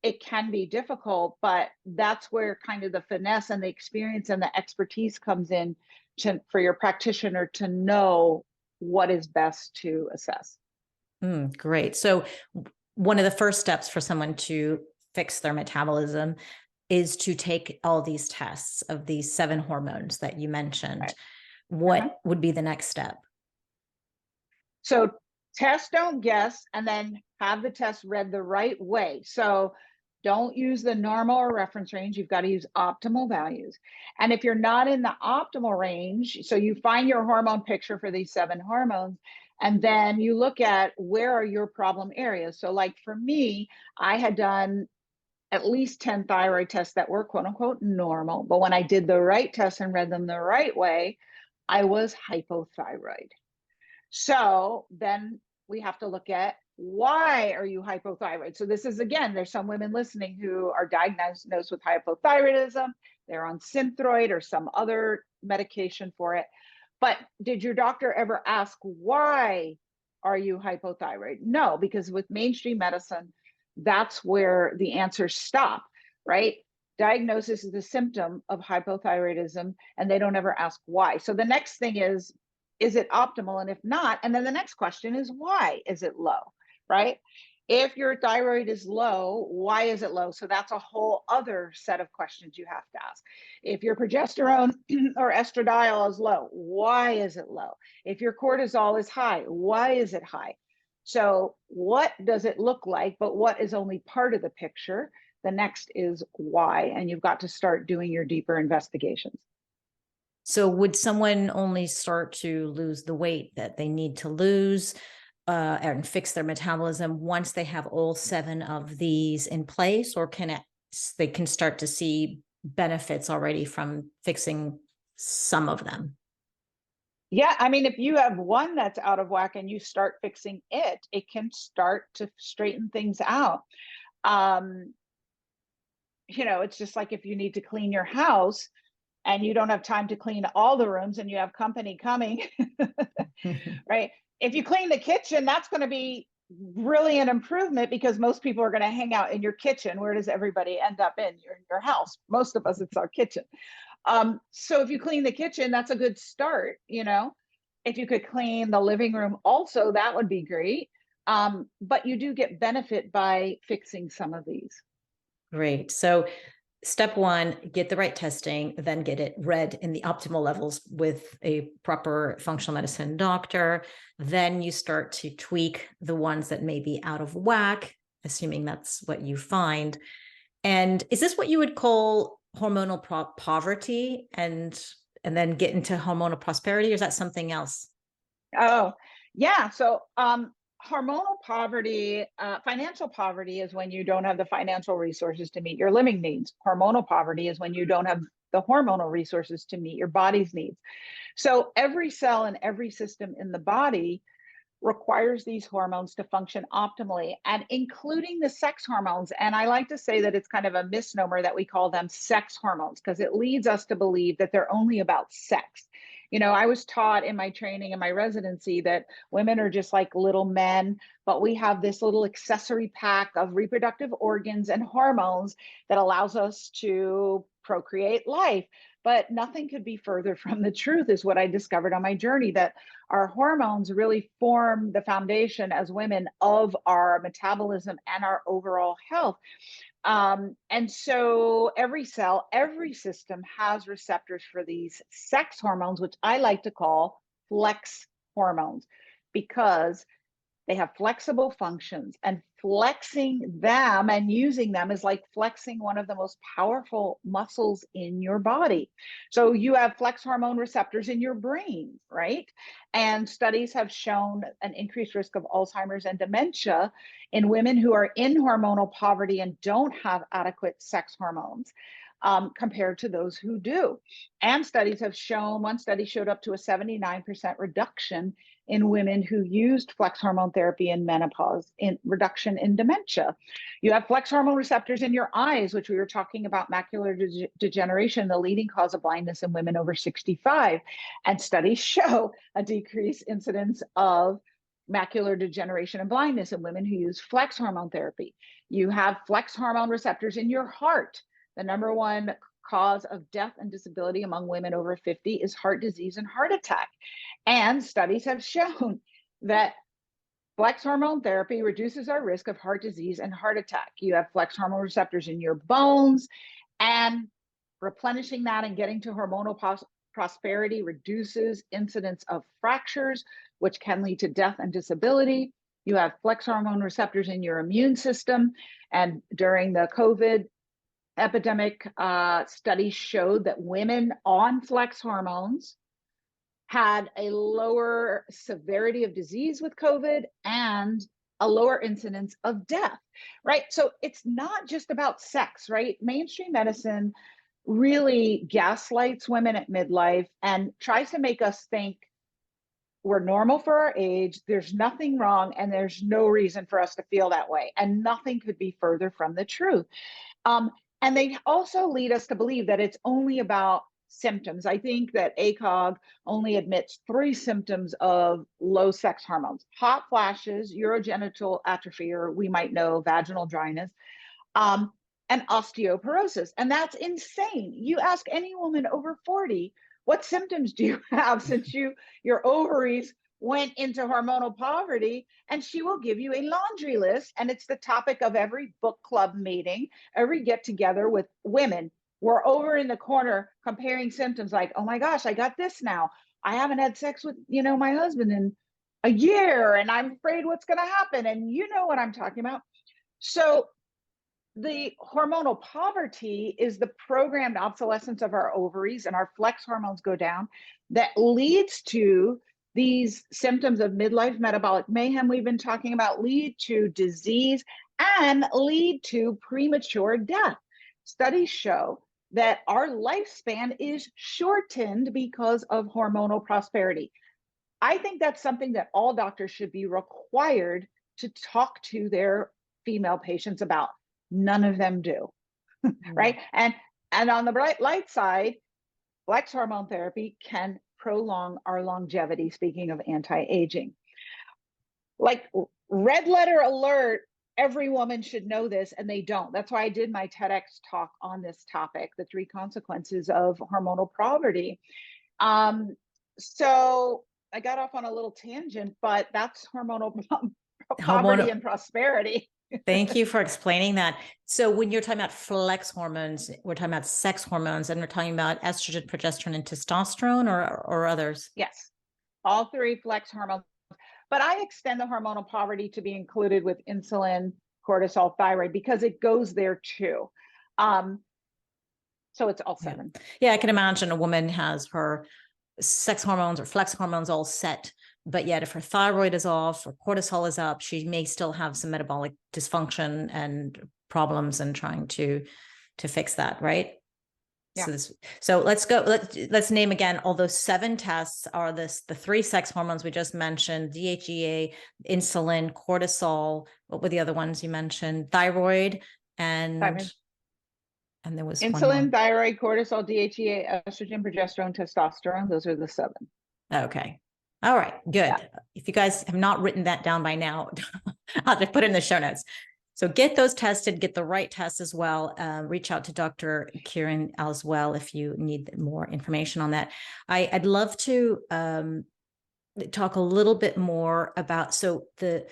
it can be difficult, but that's where kind of the finesse and the experience and the expertise comes in for your practitioner to know what is best to assess. Great. So one of the first steps for someone to fix their metabolism is to take all these tests of these 7 hormones that you mentioned. Right. What would be the next step? So test, don't guess, and then have the test read the right way. So don't use the normal or reference range. You've got to use optimal values. And if you're not in the optimal range, so you find your hormone picture for these 7 hormones, and then you look at where are your problem areas. So like for me, I had done at least 10 thyroid tests that were quote unquote normal. But when I did the right tests and read them the right way, I was hypothyroid. So then we have to look at, why are you hypothyroid? So this is, again, there's some women listening who are diagnosed with hypothyroidism. They're on Synthroid or some other medication for it. But did your doctor ever ask, why are you hypothyroid? No, because with mainstream medicine, that's where the answers stop, right? Diagnosis is a symptom of hypothyroidism, and they don't ever ask why. So the next thing is it optimal? And if not, and then the next question is, why is it low, right? If your thyroid is low, why is it low? So that's a whole other set of questions you have to ask. If your progesterone or estradiol is low, why is it low? If your cortisol is high, why is it high? So what does it look like? But what is only part of the picture? The next is why, and you've got to start doing your deeper investigations. So would someone only start to lose the weight that they need to lose and fix their metabolism once they have all 7 of these in place, or they can start to see benefits already from fixing some of them? Yeah, I mean, if you have one that's out of whack and you start fixing it, it can start to straighten things out. It's just like if you need to clean your house and you don't have time to clean all the rooms and you have company coming, right? If you clean the kitchen, that's going to be really an improvement, because most people are going to hang out in your kitchen. Where does everybody end up in? Your house. Most of us, it's our kitchen. So if you clean the kitchen, that's a good start. If you could clean the living room also, that would be great. But you do get benefit by fixing some of these. Great. So step one, get the right testing, then get it read in the optimal levels with a proper functional medicine doctor. Then you start to tweak the ones that may be out of whack, assuming that's what you find. And is this what you would call hormonal poverty and then get into hormonal prosperity, or is that something else? Oh, yeah. So, hormonal poverty, financial poverty is when you don't have the financial resources to meet your living needs. Hormonal poverty is when you don't have the hormonal resources to meet your body's needs. So, every cell and every system in the body requires these hormones to function optimally, and including the sex hormones. And I like to say that it's kind of a misnomer that we call them sex hormones because it leads us to believe that they're only about sex. I was taught in my training and my residency that women are just like little men, but we have this little accessory pack of reproductive organs and hormones that allows us to procreate life. But nothing could be further from the truth, is what I discovered on my journey, that our hormones really form the foundation as women of our metabolism and our overall health. And so every cell, every system has receptors for these sex hormones, which I like to call flex hormones, because they have flexible functions, and flexing them and using them is like flexing one of the most powerful muscles in your body. So you have flex hormone receptors in your brain, right? And studies have shown an increased risk of Alzheimer's and dementia in women who are in hormonal poverty and don't have adequate sex hormones. Compared to those who do. And studies have shown, one study showed up to a 79% reduction in women who used flex hormone therapy in menopause, in reduction in dementia. You have flex hormone receptors in your eyes, which we were talking about, macular degeneration, the leading cause of blindness in women over 65. And studies show a decreased incidence of macular degeneration and blindness in women who use flex hormone therapy. You have flex hormone receptors in your heart. The number one cause of death and disability among women over 50 is heart disease and heart attack. And studies have shown that flex hormone therapy reduces our risk of heart disease and heart attack. You have flex hormone receptors in your bones, and replenishing that and getting to hormonal prosperity reduces incidence of fractures, which can lead to death and disability. You have flex hormone receptors in your immune system. And during the COVID epidemic, studies showed that women on flex hormones had a lower severity of disease with COVID and a lower incidence of death, right? So it's not just about sex, right? Mainstream medicine really gaslights women at midlife and tries to make us think we're normal for our age, there's nothing wrong, and there's no reason for us to feel that way. And nothing could be further from the truth. And they also lead us to believe that it's only about symptoms. I think that ACOG only admits 3 symptoms of low sex hormones: hot flashes, urogenital atrophy, or we might know vaginal dryness, and osteoporosis. And that's insane. You ask any woman over 40, what symptoms do you have since your ovaries went into hormonal poverty, and she will give you a laundry list. And it's the topic of every book club meeting, every get together with women. We're over in the corner comparing symptoms like, oh my gosh, I got this now. I haven't had sex with, my husband in a year, and I'm afraid what's going to happen. And you know what I'm talking about. So the hormonal poverty is the programmed obsolescence of our ovaries, and our flex hormones go down, that leads to these symptoms of midlife metabolic mayhem we've been talking about, lead to disease and lead to premature death. Studies show that our lifespan is shortened because of hormonal prosperity. I think that's something that all doctors should be required to talk to their female patients about. None of them do, right? And on the bright light side, flex hormone therapy can prolong our longevity, speaking of anti-aging. Like, red letter alert, every woman should know this, and they don't. That's why I did my TEDx talk on this topic, the 3 consequences of hormonal poverty. So I got off on a little tangent, but that's hormonal poverty and prosperity. Thank you for explaining that. So when you're talking about flex hormones, we're talking about sex hormones, and we're talking about estrogen, progesterone, and testosterone, or others. Yes, all three flex hormones. But I extend the hormonal poverty to be included with insulin, cortisol, thyroid, because it goes there too. So it's all Yeah. seven. Yeah, I can imagine a woman has her sex hormones or flex hormones all set, but yet if her thyroid is off or cortisol is up, she may still have some metabolic dysfunction and problems and trying to fix that, right? Yeah. So let's go. Let's name again. All those 7 tests are the 3 sex hormones we just mentioned: DHEA, insulin, cortisol. What were the other ones you mentioned? Thyroid Thyroid. and there was one more. Insulin, thyroid, cortisol, DHEA, estrogen, progesterone, testosterone. Those are the 7. Okay. All right. Good. Yeah. If you guys have not written that down by now, I'll just put it in the show notes. So get those tested, get the right tests as well. Reach out to Dr. Kyrin as well if you need more information on that. I'd love to talk a little bit more about, so the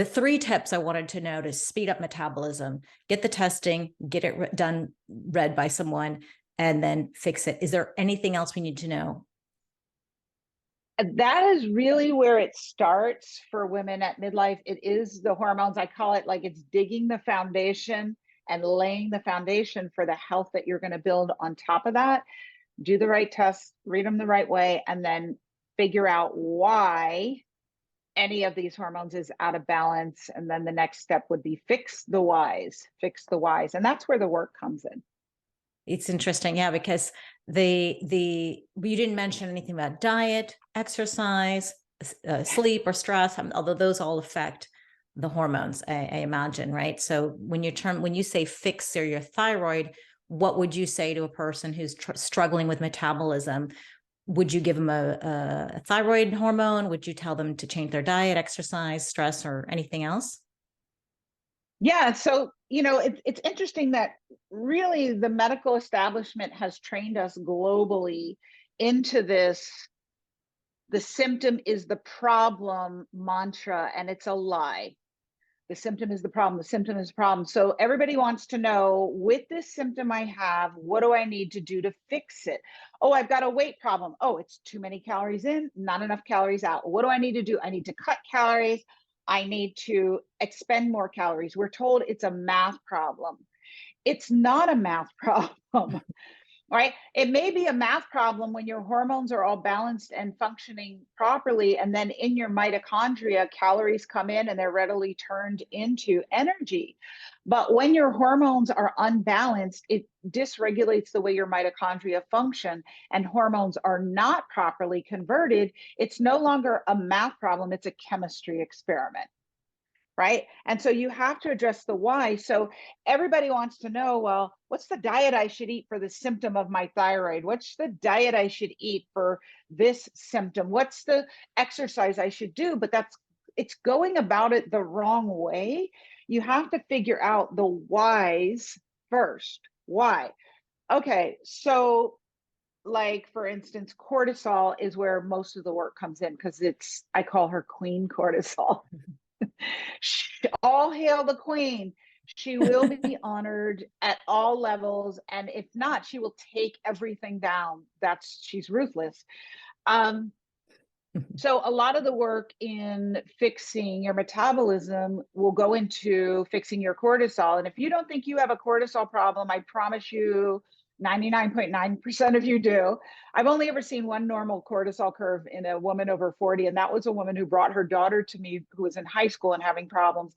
3 tips I wanted to know to speed up metabolism: get the testing, get it done, read by someone, and then fix it. Is there anything else we need to know? That is really where it starts for women at midlife. It is the hormones. I call it like it's digging the foundation and laying the foundation for the health that you're going to build on top of that. Do the right tests, read them the right way, and then figure out why any of these hormones is out of balance. And then the next step would be fix the whys, fix the whys. And that's where the work comes in. It's interesting, yeah, because you didn't mention anything about diet, exercise, sleep, or stress, although those all affect the hormones, I imagine, right? So when you say fix your thyroid, what would you say to a person who's struggling with metabolism? Would you give them a thyroid hormone? Would you tell them to change their diet, exercise, stress, or anything else? Yeah, so it's interesting that really the medical establishment has trained us globally into this the symptom is the problem mantra, and it's a lie. The symptom is the problem. The symptom is the problem. So everybody wants to know, with this symptom I have, what do I need to do to fix it? Oh, I've got a weight problem. Oh, it's too many calories in, not enough calories out. What do I need to do? I need to cut calories. I need to expend more calories. We're told it's a math problem. It's not a math problem. Right? It may be a math problem when your hormones are all balanced and functioning properly. And then in your mitochondria, calories come in and they're readily turned into energy. But when your hormones are unbalanced, it dysregulates the way your mitochondria function, and hormones are not properly converted. It's no longer a math problem, it's a chemistry experiment. Right. And so you have to address the why. So everybody wants to know, well, what's the diet I should eat for the symptom of my thyroid? What's the diet I should eat for this symptom? What's the exercise I should do? But it's going about it the wrong way. You have to figure out the whys first. Why? Okay. So, like, for instance, cortisol is where most of the work comes in, because I call her Queen Cortisol. All hail the queen. She will be honored at all levels, and if not, she will take everything down. She's ruthless. So a lot of the work in fixing your metabolism will go into fixing your cortisol. And if you don't think you have a cortisol problem, I promise you 99.9% of you do. I've only ever seen one normal cortisol curve in a woman over 40, and that was a woman who brought her daughter to me who was in high school and having problems.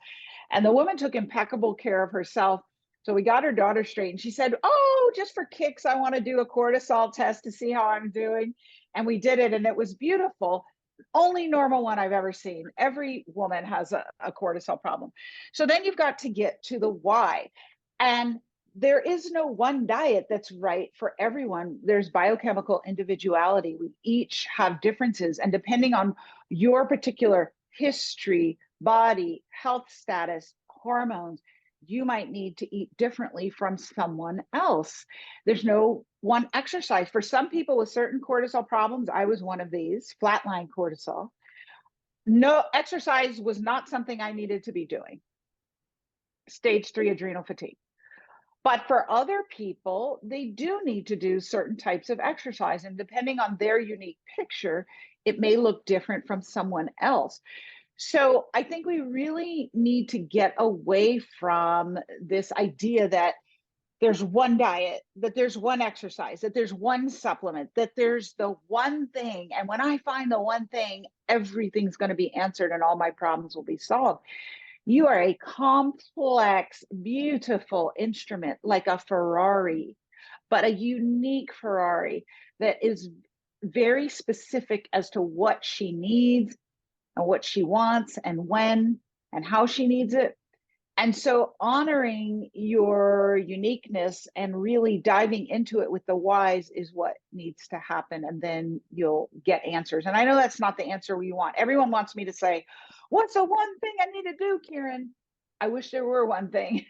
And the woman took impeccable care of herself. So we got her daughter straight, and she said, oh, just for kicks, I want to do a cortisol test to see how I'm doing. And we did it, and it was beautiful. Only normal one I've ever seen. Every woman has a cortisol problem. So then you've got to get to the why. And there is no one diet that's right for everyone. There's biochemical individuality. We each have differences. And depending on your particular history, body, health status, hormones, you might need to eat differently from someone else. There's no one exercise. For some people with certain cortisol problems, I was one of these, flatline cortisol. No, exercise was not something I needed to be doing. stage 3 adrenal fatigue. But for other people, they do need to do certain types of exercise. And depending on their unique picture, it may look different from someone else. So I think we really need to get away from this idea that there's one diet, that there's one exercise, that there's one supplement, that there's the one thing. And when I find the one thing, everything's going to be answered and all my problems will be solved. You are a complex, beautiful instrument, like a Ferrari, but a unique Ferrari that is very specific as to what she needs and what she wants and when and how she needs it. And so honoring your uniqueness and really diving into it with the whys is what needs to happen. And then you'll get answers. And I know that's not the answer we want. Everyone wants me to say, what's the one thing I need to do, Kyrin? I wish there were one thing,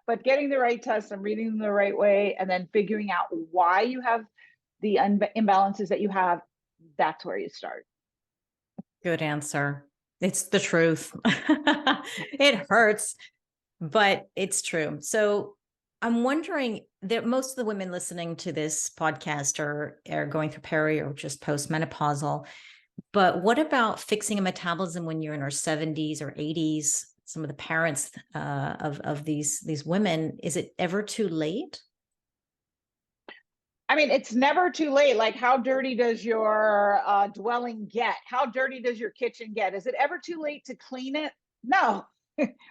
but getting the right tests and reading them the right way, and then figuring out why you have the imbalances that you have, that's where you start. Good answer. It's the truth. It hurts, but it's true. So I'm wondering that most of the women listening to this podcast are going through peri or just postmenopausal. But what about fixing a metabolism when you're in our 70s or 80s? Some of the parents of these women, is it ever too late? I mean, it's never too late. Like, how dirty does your dwelling get? How dirty does your kitchen get? Is it ever too late to clean it? No,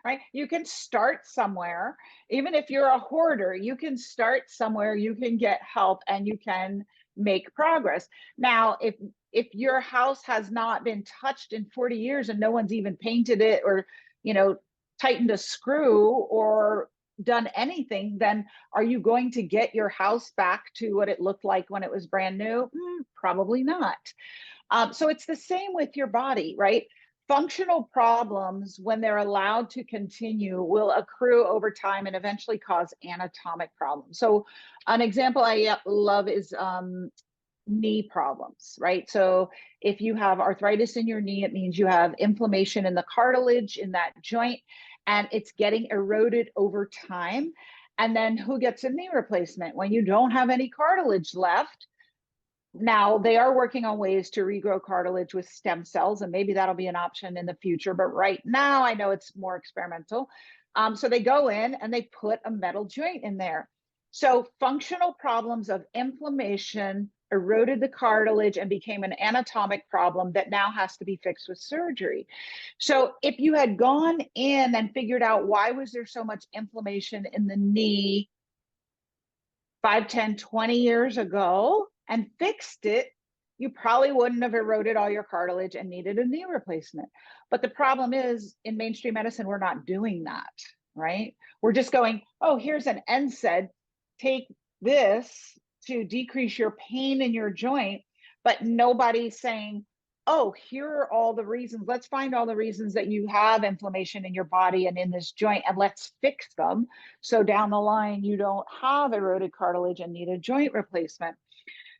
right? You can start somewhere. Even if you're a hoarder, you can start somewhere, you can get help, and you can make progress. Now, if your house has not been touched in 40 years and no one's even painted it or, tightened a screw or done anything, then are you going to get your house back to what it looked like when it was brand new? Probably not. So it's the same with your body, right? Functional problems, when they're allowed to continue, will accrue over time and eventually cause anatomic problems. So an example I love is knee problems, right? So if you have arthritis in your knee, it means you have inflammation in the cartilage in that joint, and it's getting eroded over time. And then who gets a knee replacement when you don't have any cartilage left? Now, they are working on ways to regrow cartilage with stem cells, and maybe that'll be an option in the future. But right now, I know it's more experimental. So they go in and they put a metal joint in there. So functional problems of inflammation eroded the cartilage and became an anatomic problem that now has to be fixed with surgery. So if you had gone in and figured out why was there so much inflammation in the knee 5, 10, 20 years ago and fixed it, you probably wouldn't have eroded all your cartilage and needed a knee replacement. But the problem is, in mainstream medicine, we're not doing that, right? We're just going, oh, here's an NSAID, take this to decrease your pain in your joint, but nobody's saying, oh, here are all the reasons. Let's find all the reasons that you have inflammation in your body and in this joint, and let's fix them. So down the line, you don't have eroded cartilage and need a joint replacement.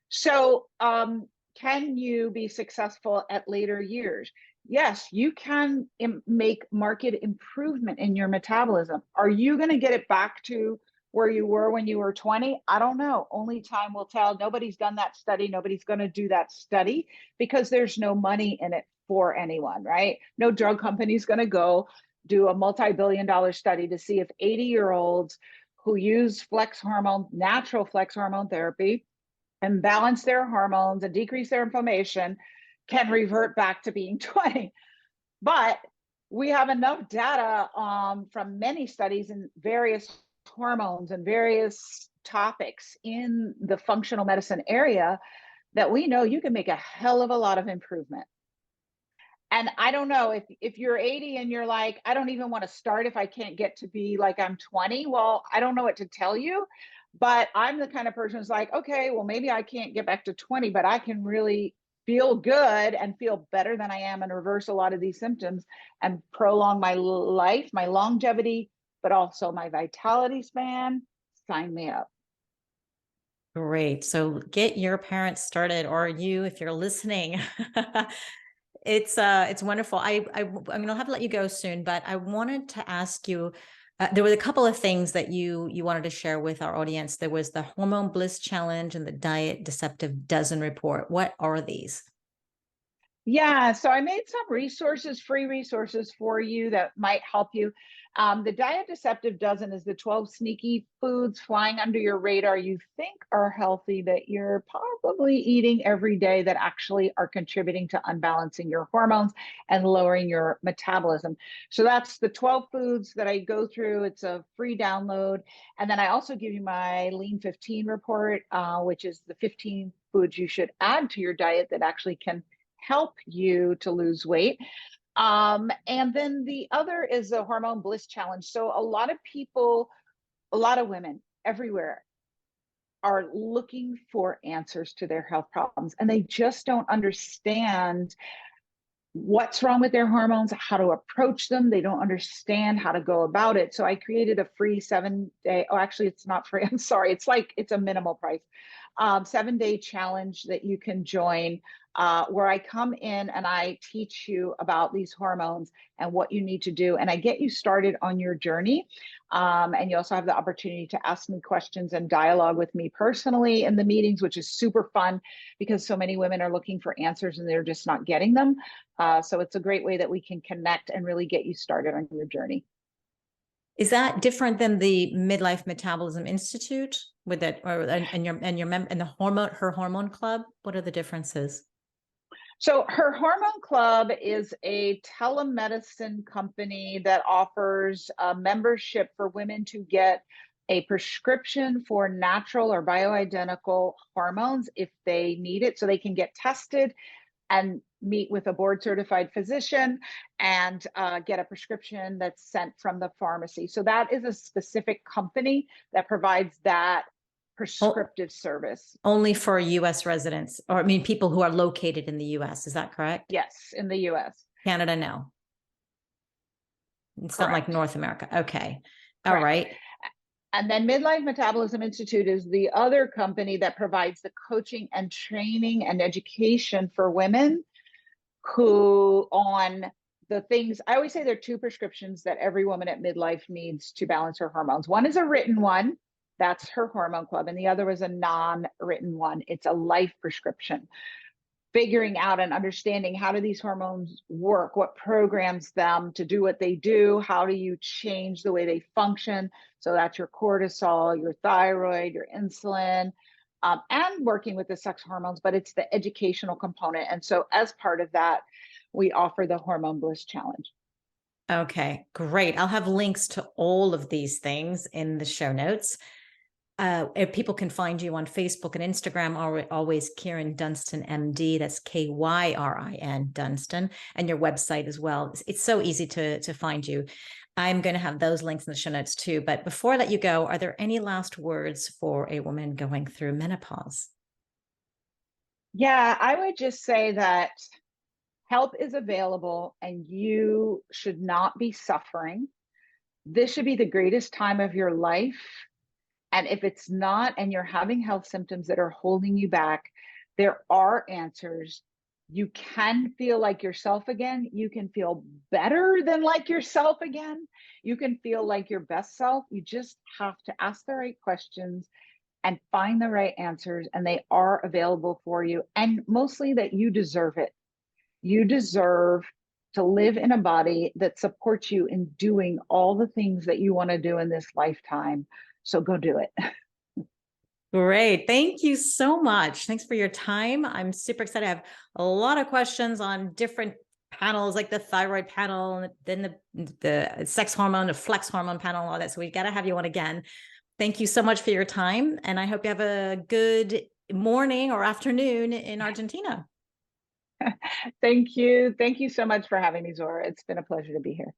So can you be successful at later years? Yes, you can make marked improvement in your metabolism. Are you going to get it back to where you were when you were 20? I don't know. Only time will tell. Nobody's done that study. Nobody's going to do that study because there's no money in it for anyone, right? No drug company's going to go do a multi-billion-dollar study to see if 80-year-olds who use flex hormone, natural flex hormone therapy, and balance their hormones and decrease their inflammation can revert back to being 20. But we have enough data from many studies in various hormones and various topics in the functional medicine area that we know you can make a hell of a lot of improvement. And I don't know if you're 80 and you're like, I don't even want to start if I can't get to be like I'm 20. Well, I don't know what to tell you, but I'm the kind of person who's like, okay, well, maybe I can't get back to 20, but I can really feel good and feel better than I am and reverse a lot of these symptoms and prolong my life, my longevity, but also my vitality span. Sign me up. Great. So get your parents started, or you, if you're listening. It's wonderful. I'm going to have to let you go soon, but I wanted to ask you There was a couple of things that you wanted to share with our audience. There was the Hormone Bliss Challenge and the Diet Deceptive Dozen Report. What are these? Yeah, so I made some resources, free resources for you that might help you. The Diet Deceptive Dozen is the 12 sneaky foods flying under your radar you think are healthy that you're probably eating every day that actually are contributing to unbalancing your hormones and lowering your metabolism. So that's the 12 foods that I go through. It's a free download. And then I also give you my Lean 15 report, which is the 15 foods you should add to your diet that actually can help you to lose weight. And then the other is the Hormone Bliss Challenge. So a lot of people, a lot of women everywhere are looking for answers to their health problems, and they just don't understand what's wrong with their hormones, how to approach them. They don't understand how to go about it. So I created a free 7-day, oh, actually, it's not free. I'm sorry. It's a minimal price, 7-day challenge that you can join, where I come in and I teach you about these hormones and what you need to do. And I get you started on your journey. And you also have the opportunity to ask me questions and dialogue with me personally in the meetings, which is super fun because so many women are looking for answers and they're just not getting them. So it's a great way that we can connect and really get you started on your journey. Is that different than the Midlife Metabolism Institute with that, or and her hormone club? What are the differences? So her hormone club is a telemedicine company that offers a membership for women to get a prescription for natural or bioidentical hormones if they need it, so they can get tested and meet with a board certified physician and get a prescription that's sent from the pharmacy. So that is a specific company that provides that prescriptive service. Only for US residents, or I mean, people who are located in the US. Is that correct? Yes, in the US. Canada, no. It's not like North America. Okay. All Correct. right. And then Midlife Metabolism Institute is the other company that provides the coaching and training and education for women who on the things. I always say there are two prescriptions that every woman at midlife needs to balance her hormones. One is a written one, that's her hormone club, and the other is a non-written one. It's a life prescription. Figuring out and understanding how do these hormones work, what programs them to do what they do, how do you change the way they function. So that's your cortisol, your thyroid, your insulin, and working with the sex hormones, but it's the educational component. And so as part of that, we offer the Hormone Bliss Challenge. Okay, great. I'll have links to all of these things in the show notes. If people can find you on Facebook and Instagram, always Kyrin Dunstan, MD. That's Kyrin Dunstan, and your website as well. It's so easy to find you. I'm going to have those links in the show notes too. But before I let you go, are there any last words for a woman going through menopause? Yeah, I would just say that help is available and you should not be suffering. This should be the greatest time of your life. And if it's not, and you're having health symptoms that are holding you back, there are answers. You can feel like yourself again. You can feel better than like yourself again. You can feel like your best self. You just have to ask the right questions and find the right answers, and they are available for you. And mostly that you deserve it. You deserve to live in a body that supports you in doing all the things that you want to do in this lifetime. So go do it. Great. Thank you so much. Thanks for your time. I'm super excited. I have a lot of questions on different panels, like the thyroid panel, and then the sex hormone, the flex hormone panel, all that. So we got to have you on again. Thank you so much for your time. And I hope you have a good morning or afternoon in Argentina. Thank you. Thank you so much for having me, Zora. It's been a pleasure to be here.